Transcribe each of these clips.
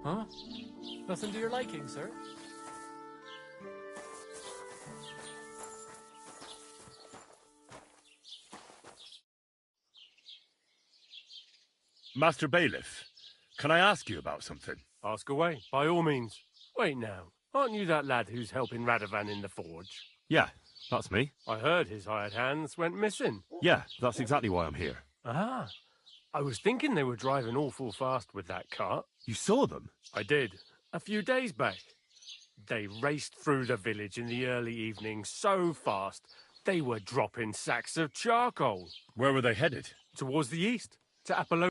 Huh? Nothing to your liking, sir? Master Bailiff, can I ask you about something? Ask away, by all means. Wait now, aren't you that lad who's helping Radovan in the forge? Yeah, that's me. I heard his hired hands went missing. Yeah, that's exactly why I'm here. Ah, I was thinking they were driving awful fast with that cart. You saw them? I did, a few days back. They raced through the village in the early evening so fast, they were dropping sacks of charcoal. Where were they headed? Towards the east, to Apollo.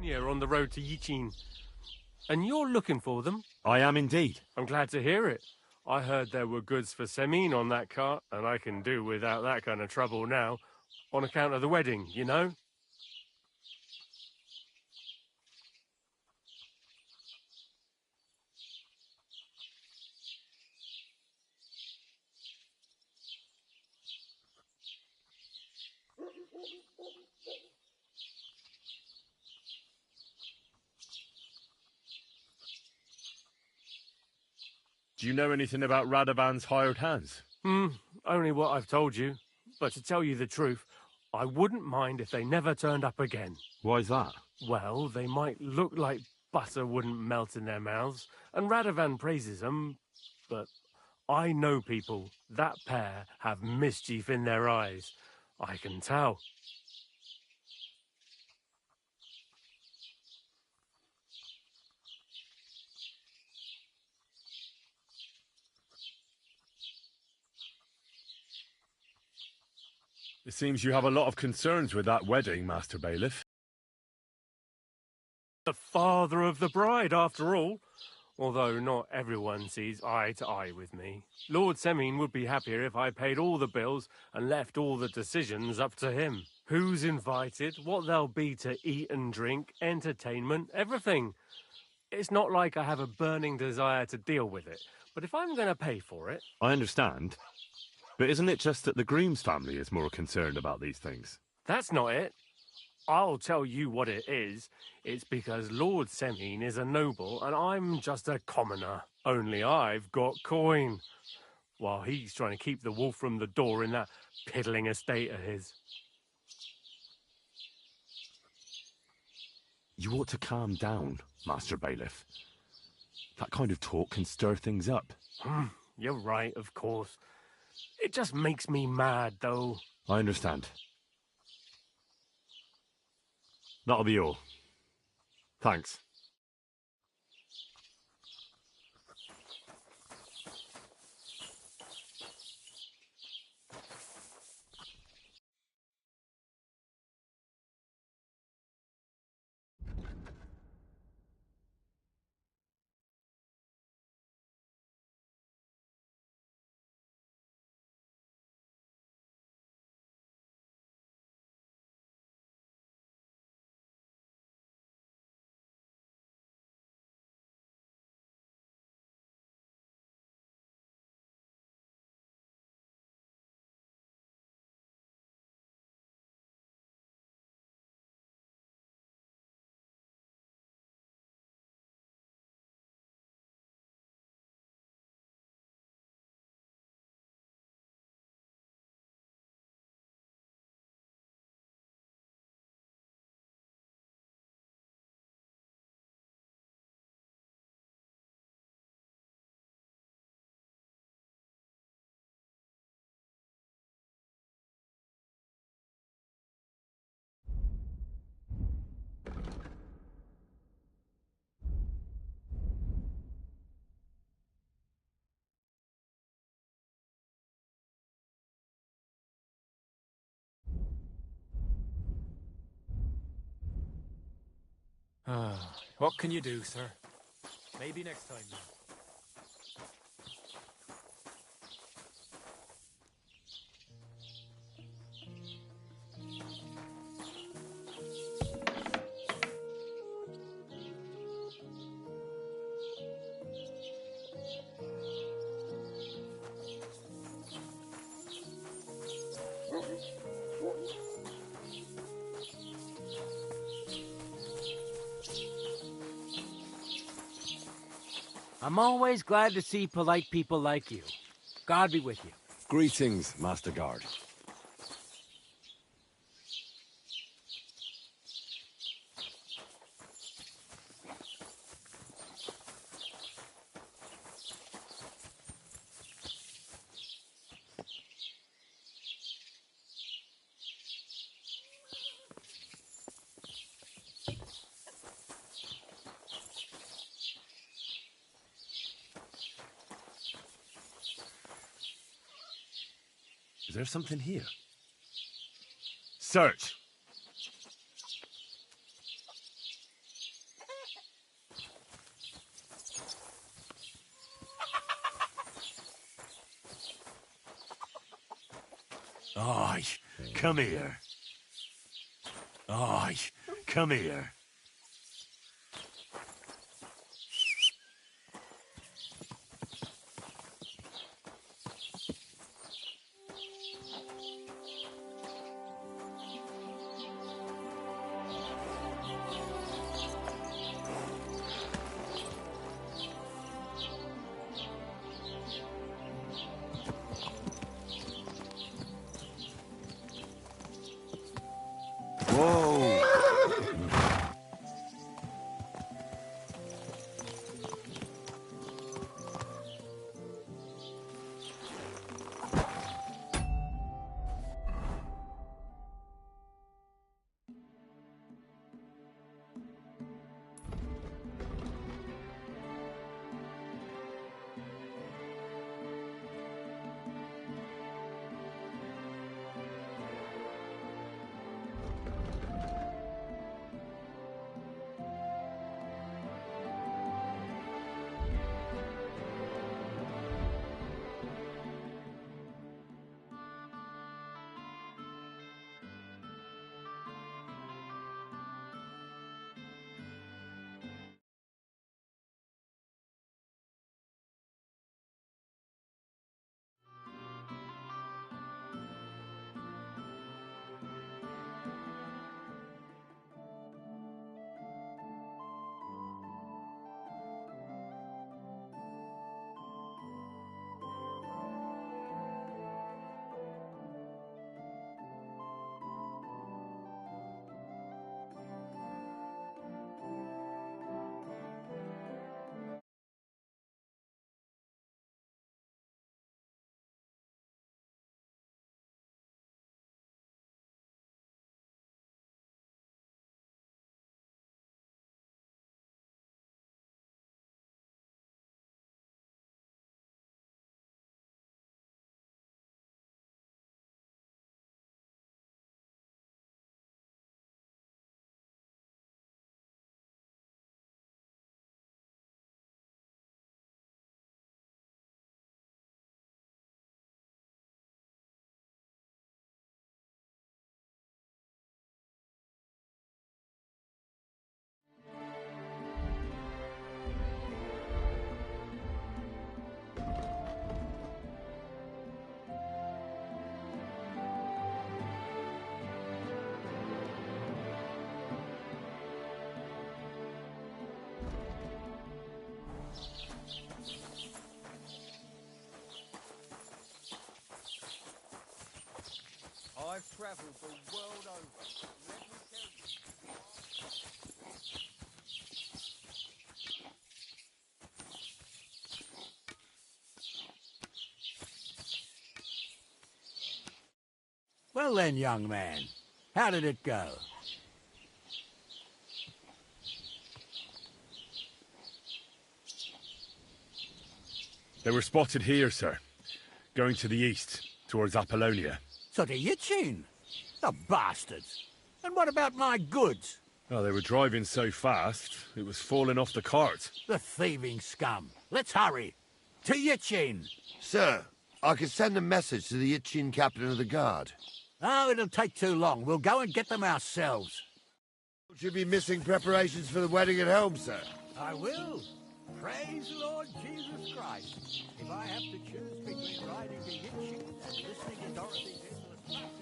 Here on the road to Yichin. And you're looking for them? I am indeed. I'm glad to hear it. I heard there were goods for Semin on that cart, and I can do without that kind of trouble now, on account of the wedding, you know? Do you know anything about Radovan's hired hands? Only what I've told you. But to tell you the truth, I wouldn't mind if they never turned up again. Why's that? Well, they might look like butter wouldn't melt in their mouths, and Radovan praises them, but I know people. That pair have mischief in their eyes. I can tell. It seems you have a lot of concerns with that wedding, Master Bailiff. The father of the bride, after all. Although not everyone sees eye to eye with me. Lord Semin would be happier if I paid all the bills and left all the decisions up to him. Who's invited, what there'll be to eat and drink, entertainment, everything. It's not like I have a burning desire to deal with it, but if I'm going to pay for it... I understand. But isn't it just that the groom's family is more concerned about these things? That's not it. I'll tell you what it is. It's because Lord Semin is a noble and I'm just a commoner. Only I've got coin. While he's trying to keep the wolf from the door in that piddling estate of his. You ought to calm down, Master Bailiff. That kind of talk can stir things up. You're right, of course. It just makes me mad, though. I understand. That'll be all. Thanks. What can you do, sir? Maybe next time then. I'm always glad to see polite people like you. God be with you. Greetings, Master Guard. Is there something here? Search! Aye, come here. Aye, come here. Whoa! I've travelled the world over. Let me tell you. Well then, young man, how did it go? They were spotted here, sir. Going to the east, towards Apollonia. So to Yitchin? The bastards! And what about my goods? Oh, they were driving so fast, it was falling off the cart. The thieving scum. Let's hurry. To Yitchin! Sir, I could send a message to the Itchin captain of the guard. Oh, it'll take too long. We'll go and get them ourselves. Should be missing preparations for the wedding at home, sir. I will. Praise Lord Jesus Christ. If I have to choose between riding to Yitchin and listening to Dorothy's endless flashing,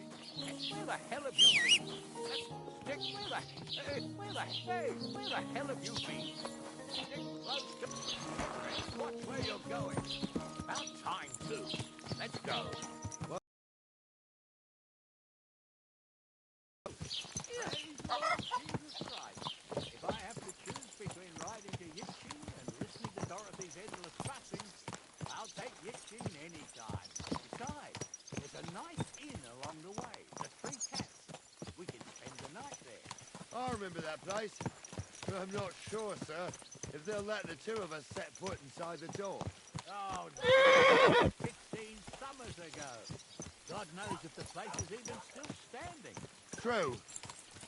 where the hell have you been? Dick, where the hell have you been? Stick close to... Watch where you're going. About time, too. Let's go. Praise Lord Jesus Christ. If I have to choose between riding to Yitchin and listening to Dorothy's endless flashing, I'll take Yitchin any time. Besides, there's a nice inn along the way, the Three Cats. We can spend the night there. I remember that place, but I'm not sure, sir, if they'll let the two of us set foot inside the door. Oh, no. 16 summers ago. God knows if the place is even still standing. True.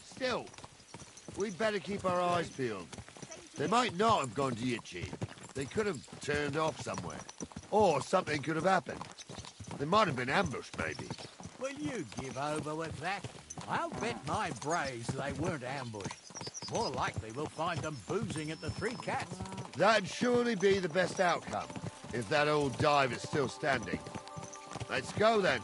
Still, we'd better keep our eyes peeled. They might not have gone to Yitchin. They could have turned off somewhere. Or something could have happened. They might have been ambushed, maybe. Will you give over with that? I'll bet my braves they weren't ambushed. More likely we'll find them boozing at the Three Cats. That'd surely be the best outcome, if that old dive is still standing. Let's go then.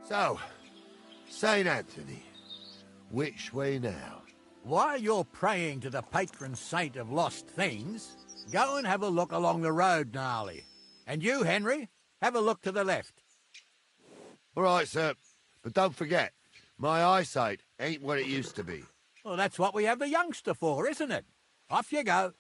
So, St. Anthony, which way now? While you're praying to the patron saint of lost things, go and have a look along the road, Gnarly. And you, Henry, have a look to the left. All right, sir. But don't forget, my eyesight ain't what it used to be. Well, that's what we have the youngster for, isn't it? Off you go.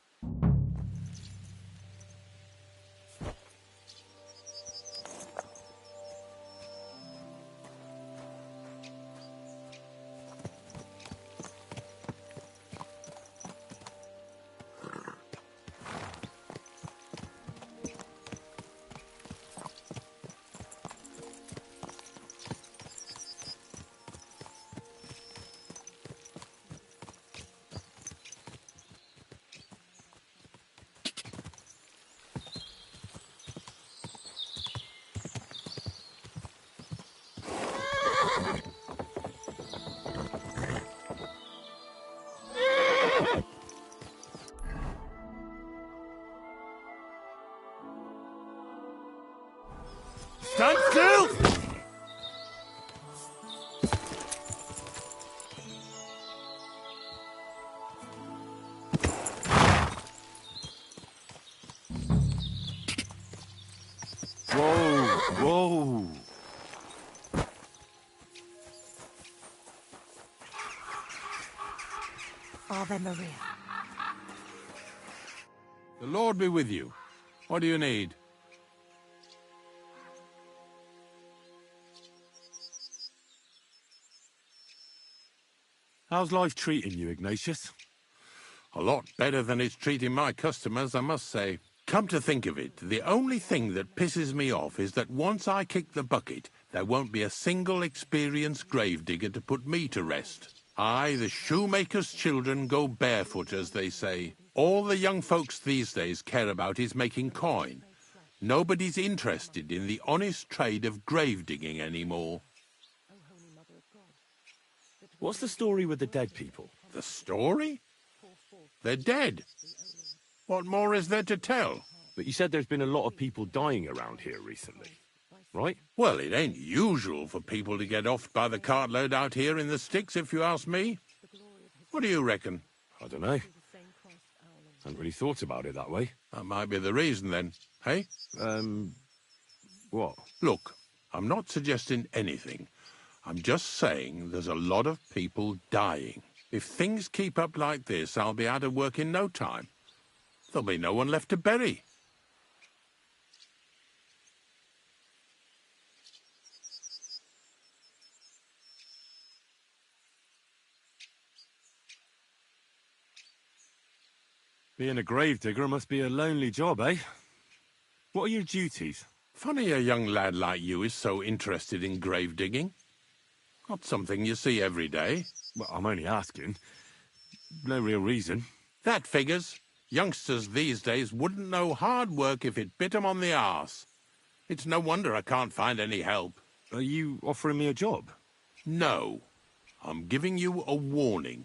Stand still! Whoa! Ave Maria. The Lord be with you. What do you need? How's life treating you, Ignatius? A lot better than it's treating my customers, I must say. Come to think of it, the only thing that pisses me off is that once I kick the bucket, there won't be a single experienced gravedigger to put me to rest. Aye, the shoemaker's children go barefoot, as they say. All the young folks these days care about is making coin. Nobody's interested in the honest trade of grave digging anymore. What's the story with the dead people? The story? They're dead. What more is there to tell? But you said there's been a lot of people dying around here recently, right? Well, it ain't usual for people to get offed by the cartload out here in the sticks, if you ask me. What do you reckon? I don't know. Hadn't really thought about it that way. That might be the reason, then. Hey? What? Look, I'm not suggesting anything. I'm just saying there's a lot of people dying. If things keep up like this, I'll be out of work in no time. There'll be no one left to bury. Being a gravedigger must be a lonely job, eh? What are your duties? Funny a young lad like you is so interested in grave digging. Not something you see every day. Well, I'm only asking. No real reason. That figures. Youngsters these days wouldn't know hard work if it bit 'em on the arse. It's no wonder I can't find any help. Are you offering me a job? No. I'm giving you a warning.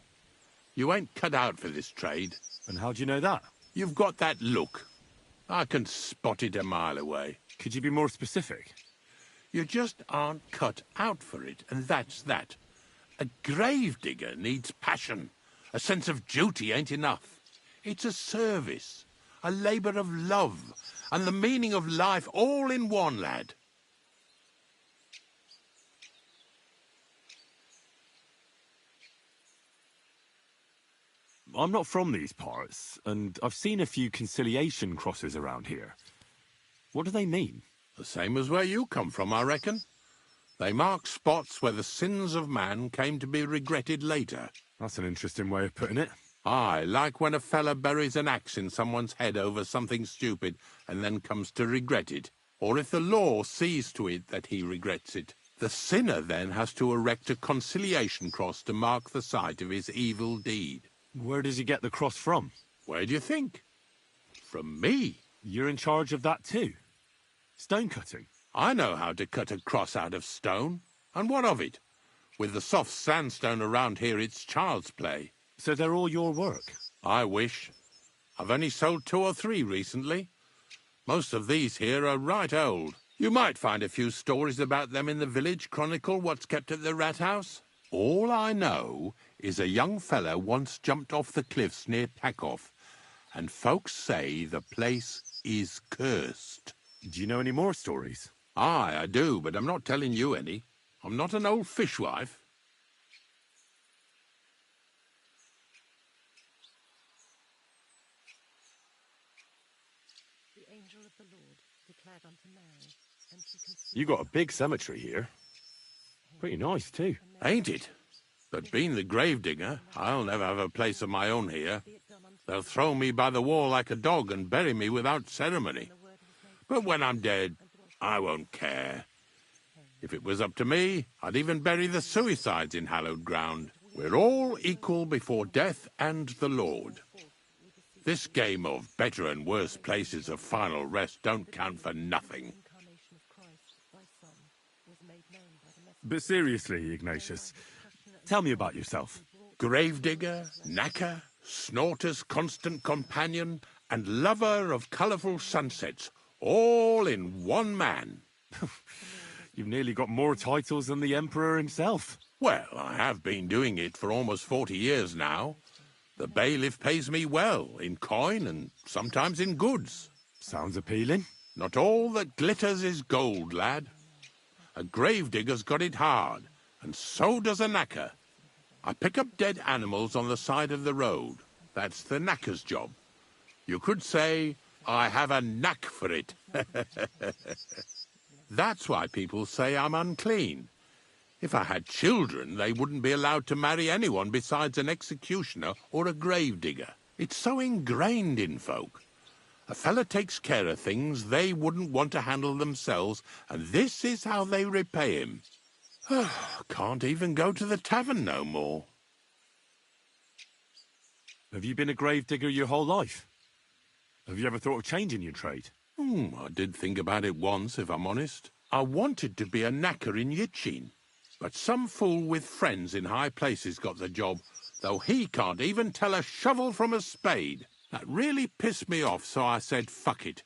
You ain't cut out for this trade. And how do you know that? You've got that look. I can spot it a mile away. Could you be more specific? You just aren't cut out for it, and that's that. A gravedigger needs passion. A sense of duty ain't enough. It's a service, a labour of love, and the meaning of life all in one, lad. I'm not from these parts, and I've seen a few conciliation crosses around here. What do they mean? The same as where you come from, I reckon. They mark spots where the sins of man came to be regretted later. That's an interesting way of putting it. Aye, like when a fella buries an axe in someone's head over something stupid and then comes to regret it. Or if the law sees to it that he regrets it. The sinner then has to erect a conciliation cross to mark the site of his evil deed. Where does he get the cross from? Where do you think? From me. You're in charge of that too? Stone cutting? I know how to cut a cross out of stone. And what of it? With the soft sandstone around here, it's child's play. So they're all your work? I wish. I've only sold 2 or 3 recently. Most of these here are right old. You might find a few stories about them in the village chronicle what's kept at the rat house. All I know is a young fella once jumped off the cliffs near Takoff, and folks say the place is cursed. Do you know any more stories? Aye, I do, but I'm not telling you any. I'm not an old fishwife. The angel of the Lord declared unto Mary, and she conceived. You got a big cemetery here. Pretty nice too. Ain't it? But being the gravedigger, I'll never have a place of my own here. They'll throw me by the wall like a dog and bury me without ceremony. But when I'm dead, I won't care. If it was up to me, I'd even bury the suicides in hallowed ground. We're all equal before death and the Lord. This game of better and worse places of final rest don't count for nothing. But seriously, Ignatius, tell me about yourself. Gravedigger, knacker, snorter's constant companion, and lover of colourful sunsets, all in one man. You've nearly got more titles than the Emperor himself. Well, I have been doing it for almost 40 years now. The bailiff pays me well, in coin and sometimes in goods. Sounds appealing. Not all that glitters is gold, lad. A gravedigger's got it hard, and so does a knacker. I pick up dead animals on the side of the road. That's the knacker's job. You could say, I have a knack for it. That's why people say I'm unclean. If I had children, they wouldn't be allowed to marry anyone besides an executioner or a gravedigger. It's so ingrained in folk. A fella takes care of things they wouldn't want to handle themselves, and this is how they repay him. Can't even go to the tavern no more. Have you been a gravedigger your whole life? Have you ever thought of changing your trade? I did think about it once, if I'm honest. I wanted to be a knacker in Yitchin, but some fool with friends in high places got the job, though he can't even tell a shovel from a spade. That really pissed me off, so I said, fuck it.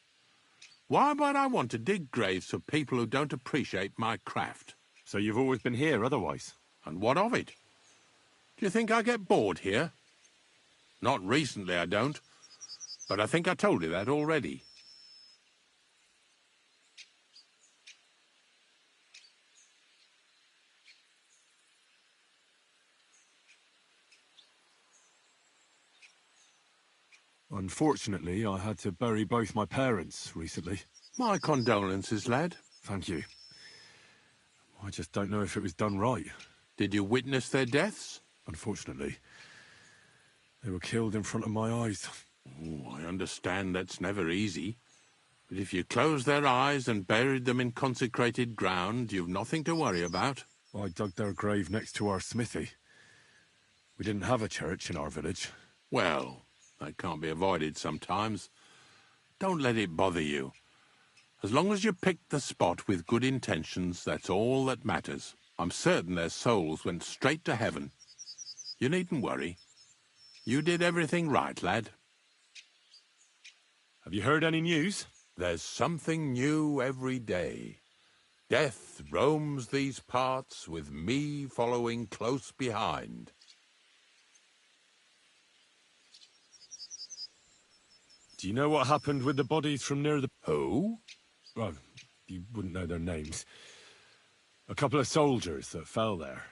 Why would I want to dig graves for people who don't appreciate my craft? So you've always been here otherwise? And what of it? Do you think I get bored here? Not recently, I don't. But I think I told you that already. Unfortunately, I had to bury both my parents recently. My condolences, lad. Thank you. I just don't know if it was done right. Did you witness their deaths? Unfortunately. They were killed in front of my eyes. Oh, I understand that's never easy. But if you closed their eyes and buried them in consecrated ground, you've nothing to worry about. I dug their grave next to our smithy. We didn't have a church in our village. Well, that can't be avoided sometimes. Don't let it bother you. As long as you picked the spot with good intentions, that's all that matters. I'm certain their souls went straight to heaven. You needn't worry. You did everything right, lad. Have you heard any news? There's something new every day. Death roams these parts, with me following close behind. Do you know what happened with the bodies from near the... Who? Well, you wouldn't know their names. A couple of soldiers that fell there.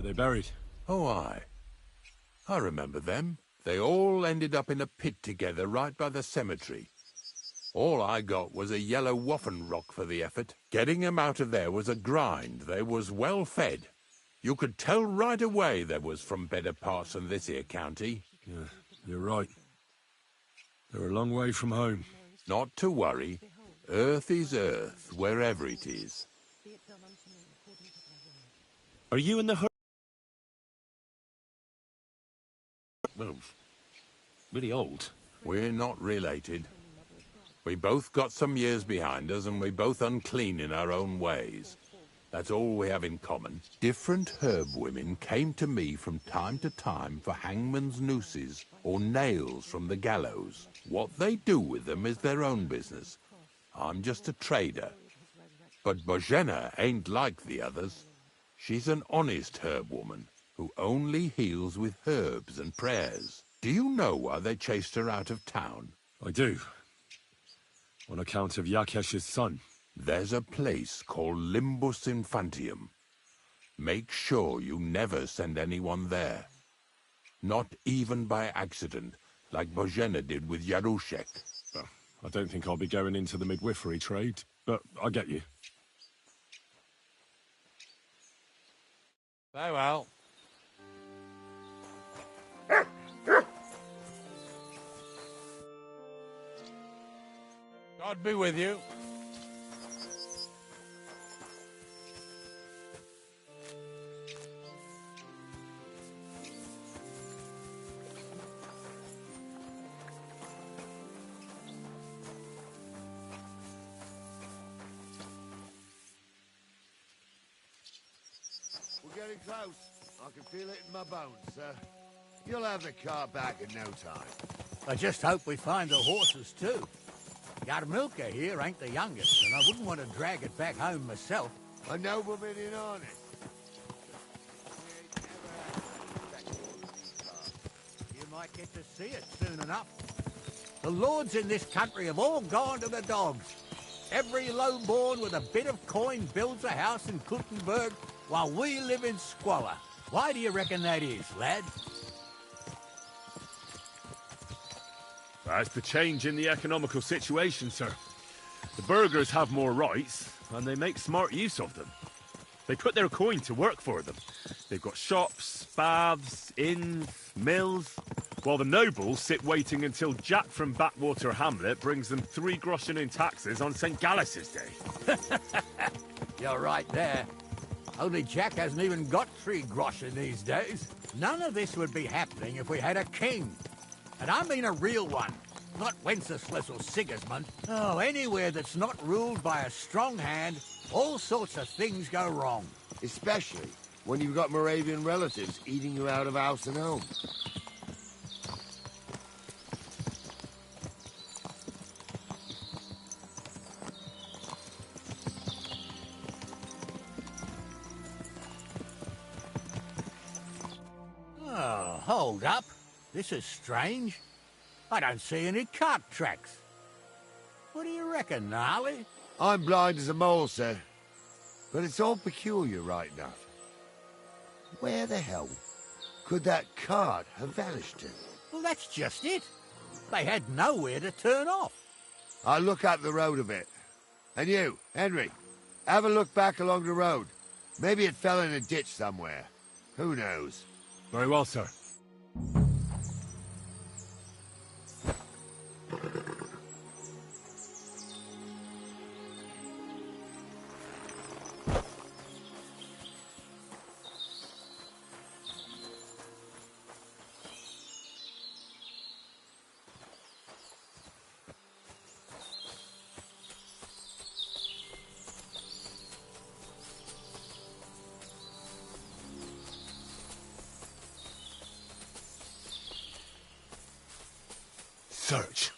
Where are they buried? Oh, aye. I remember them. They all ended up in a pit together right by the cemetery. All I got was a yellow waffen rock for the effort. Getting 'em out of there was a grind. They was well fed. You could tell right away they was from better parts than this here county. Yeah, you're right. They're a long way from home. Not to worry. Earth is earth, wherever it is. Be it done unto me according to thy word. Are you and the well, really old? We're not related. We both got some years behind us, and we both unclean in our own ways. That's all we have in common. Different herb women came to me from time to time for hangman's nooses or nails from the gallows. What they do with them is their own business. I'm just a trader. But Bozhena ain't like the others. She's an honest herb woman who only heals with herbs and prayers. Do you know why they chased her out of town? I do. On account of Yakesh's son. There's a place called Limbus Infantium. Make sure you never send anyone there. Not even by accident, like Bozhena did with Yarushek. Well, I don't think I'll be going into the midwifery trade, but I get you. Farewell. God be with you. We're getting close. I can feel it in my bones, sir. You'll have the car back in no time. I just hope we find the horses, too. Yarmilka here ain't the youngest, and I wouldn't want to drag it back home myself. A nobleman in harness. You might get to see it soon enough. The lords in this country have all gone to the dogs. Every lowborn with a bit of coin builds a house in Kuttenberg while we live in squalor. Why do you reckon that is, lad? That's the change in the economical situation, sir. The burghers have more rights, and they make smart use of them. They put their coin to work for them. They've got shops, baths, inns, mills, while the nobles sit waiting until Jack from Backwater Hamlet brings them 3 groschen in taxes on St. Gallus's Day. You're right there. Only Jack hasn't even got 3 groschen these days. None of this would be happening if we had a king. And I mean a real one, not Wenceslas or Sigismund. Oh, anywhere that's not ruled by a strong hand, all sorts of things go wrong. Especially when you've got Moravian relatives eating you out of house and home. Oh, hold up. This is strange. I don't see any cart tracks. What do you reckon, Gnarly? I'm blind as a mole, sir. But it's all peculiar right enough. Where the hell could that cart have vanished to? Well, that's just it. They had nowhere to turn off. I'll look up the road a bit. And you, Henry, have a look back along the road. Maybe it fell in a ditch somewhere. Who knows? Very well, sir. Search.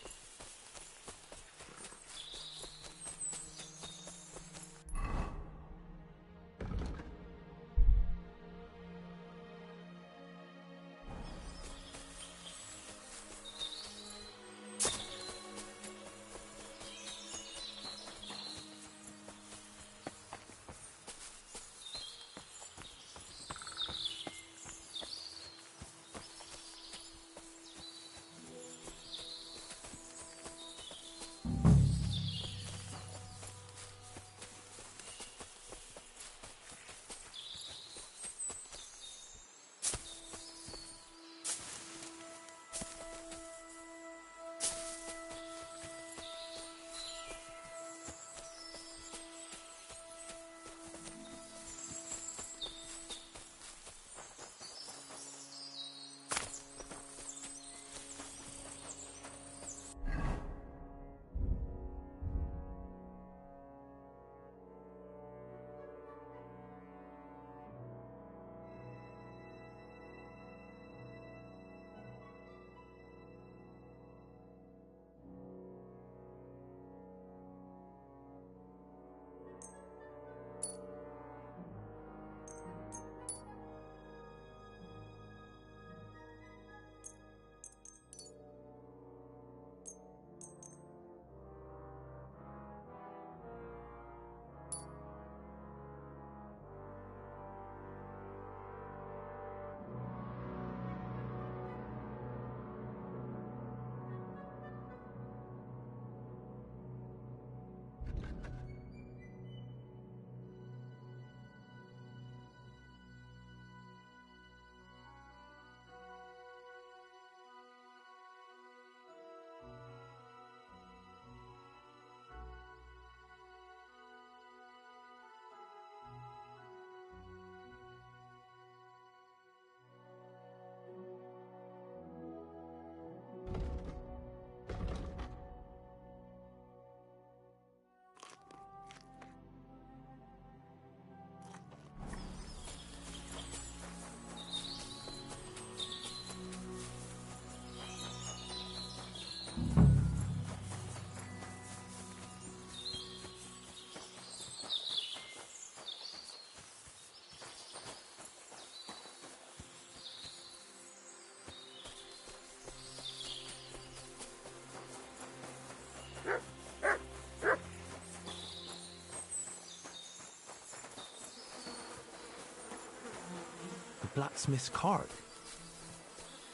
blacksmith's cart.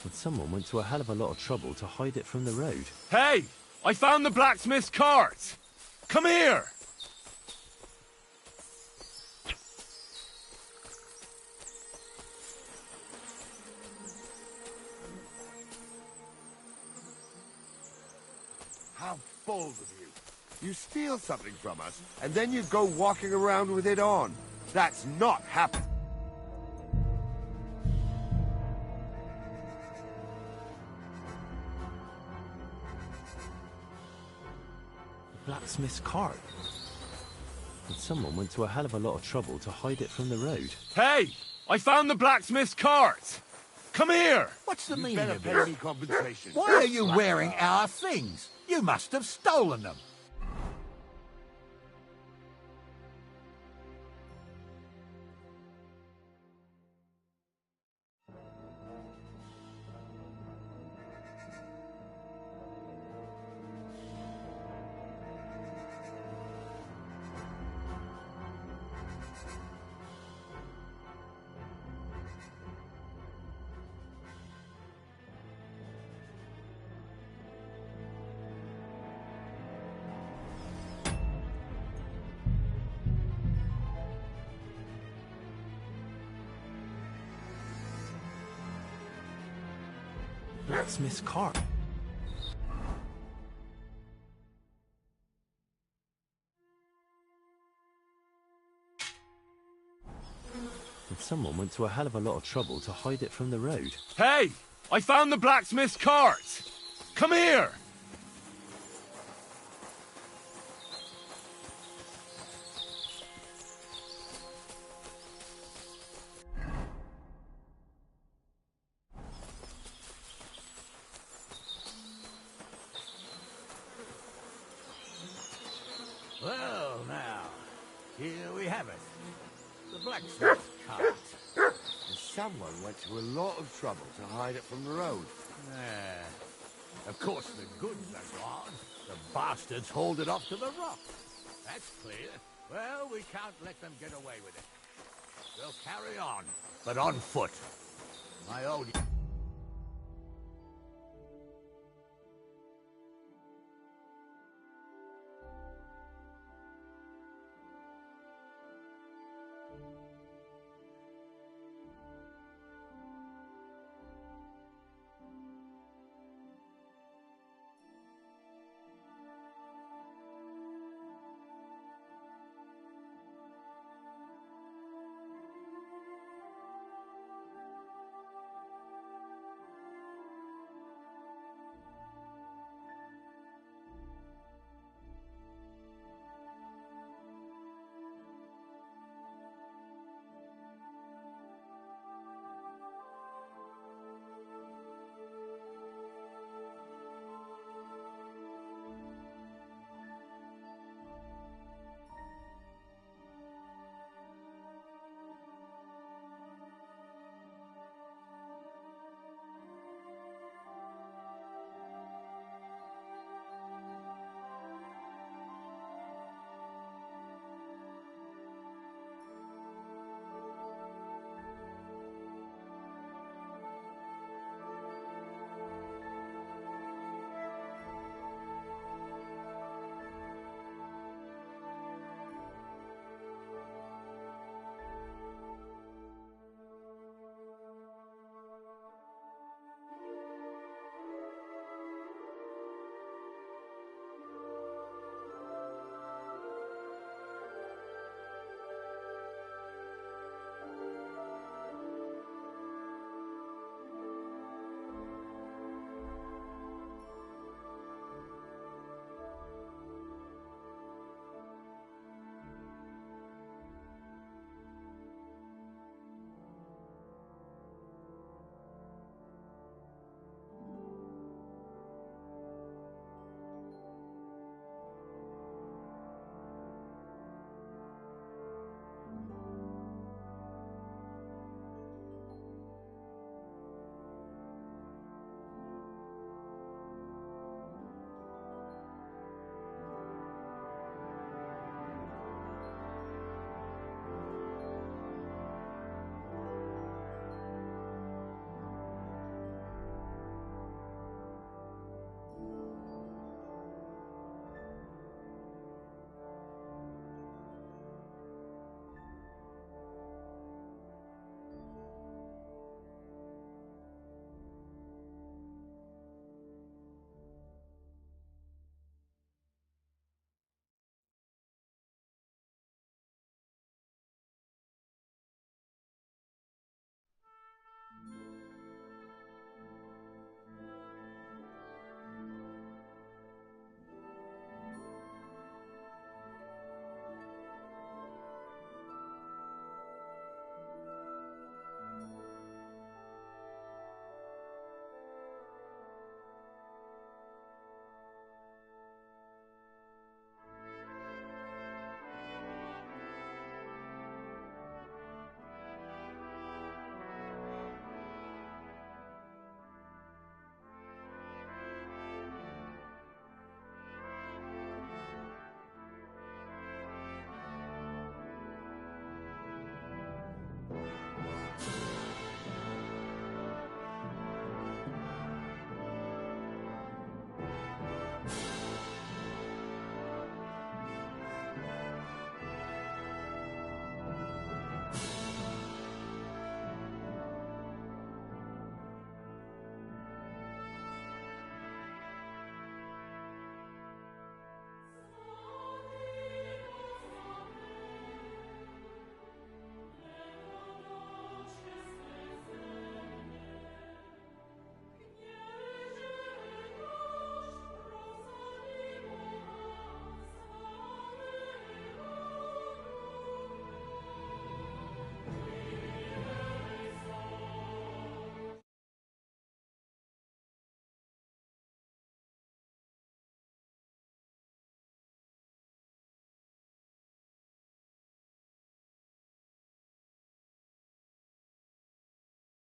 But someone went to a hell of a lot of trouble to hide it from the road. Hey! I found the blacksmith's cart! Come here! How bold of you. You steal something from us, and then you go walking around with it on. That's not happening. Blacksmith's cart. But someone went to a hell of a lot of trouble to hide it from the road. Hey! I found the blacksmith's cart! Come here! What's the You meaning better of pay this? me compensation. Why are you wearing our things? You must have stolen them. Blacksmith's cart. But someone went to a hell of a lot of trouble to hide it from the road. Hey! I found the blacksmith's cart! Come here! Well, now, here we have it. The blacksmith's cart. And someone went to a lot of trouble to hide it from the road. Of course, the goods are gone. The bastards hauled it off to the rock. That's clear. Well, we can't let them get away with it. We'll carry on, but on foot. My old...